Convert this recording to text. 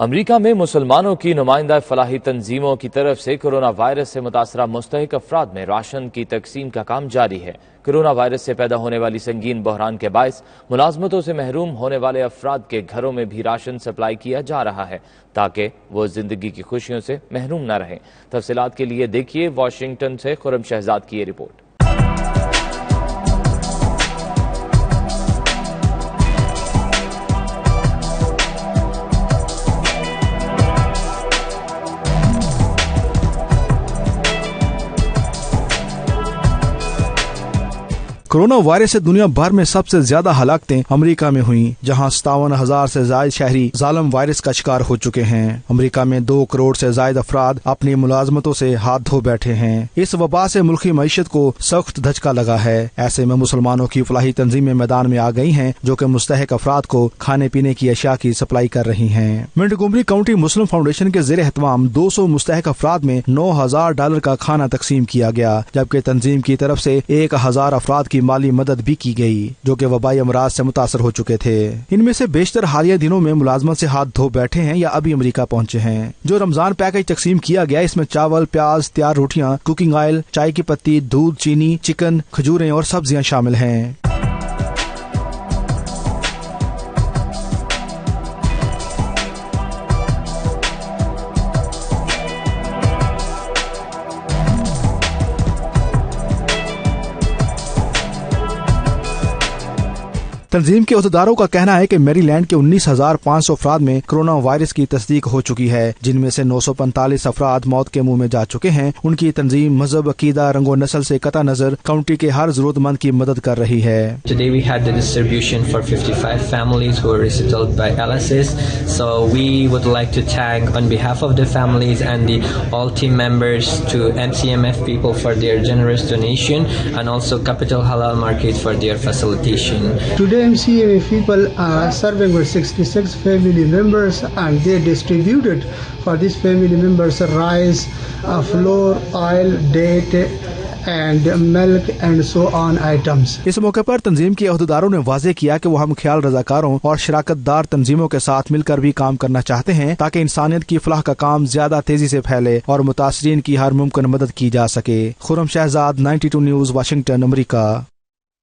امریکہ میں مسلمانوں کی نمائندہ فلاحی تنظیموں کی طرف سے کورونا وائرس سے متاثرہ مستحق افراد میں راشن کی تقسیم کا کام جاری ہے۔ کورونا وائرس سے پیدا ہونے والی سنگین بحران کے باعث ملازمتوں سے محروم ہونے والے افراد کے گھروں میں بھی راشن سپلائی کیا جا رہا ہے تاکہ وہ زندگی کی خوشیوں سے محروم نہ رہیں۔ تفصیلات کے لیے دیکھیے واشنگٹن سے خرم شہزاد کی یہ رپورٹ۔ کورونا وائرس سے دنیا بھر میں سب سے زیادہ ہلاکتیں امریکہ میں ہوئیں، جہاں 57,000 سے زائد شہری ظالم وائرس کا شکار ہو چکے ہیں۔ امریکہ میں 2 کروڑ سے زائد افراد اپنی ملازمتوں سے ہاتھ دھو بیٹھے ہیں۔ اس وبا سے ملکی معیشت کو سخت دھچکا لگا ہے۔ ایسے میں مسلمانوں کی فلاحی تنظیمیں میدان میں آ گئی ہیں، جو کہ مستحق افراد کو کھانے پینے کی اشیاء کی سپلائی کر رہی ہیں۔ منٹگومری کاؤنٹی مسلم فاؤنڈیشن کے زیر اہتمام 200 مستحق افراد میں $9,000 کا کھانا تقسیم کیا گیا، جبکہ تنظیم کی طرف سے 1,000 افراد کی مالی مدد بھی کی گئی جو کہ وبائی امراض سے متاثر ہو چکے تھے۔ ان میں سے بیشتر حالیہ دنوں میں ملازمت سے ہاتھ دھو بیٹھے ہیں یا ابھی امریکہ پہنچے ہیں۔ جو رمضان پیکج تقسیم کیا گیا، اس میں چاول، پیاز، تیار روٹیاں، کوکنگ آئل، چائے کی پتی، دودھ، چینی، چکن، کھجوریں اور سبزیاں شامل ہیں۔ تنظیم کے عہدیداروں کا کہنا ہے کہ میری لینڈ کے 19,500 افراد میں کورونا وائرس کی تصدیق ہو چکی ہے، جن میں سے 945 افراد موت کے منہ میں جا چکے ہیں۔ ان کی تنظیم مذہب، عقیدہ، رنگ و نسل سے قطع نظر کاؤنٹی کے ہر ضرورت مند کی مدد کر رہی ہے۔ Today we had the distribution for 55 families who were resettled by LSS. So we would like to thank on behalf of the families and the all team members to MCMF people for their generous donation and also Capital Halal Market for their facilitation. Today MCMA people are serving with 66 family members and they distributed for these family members rice, flour, oil, date and milk and so on items. اس موقع پر تنظیم کے عہدیداروں نے واضح کیا کہ وہ ہم خیال رضاکاروں اور شراکت دار تنظیموں کے ساتھ مل کر بھی کام کرنا چاہتے ہیں تاکہ انسانیت کی فلاح کا کام زیادہ تیزی سے پھیلے اور متاثرین کی ہر ممکن مدد کی جا سکے۔ خرم شہزاد، 92 نیوز، واشنگٹن، امریکہ۔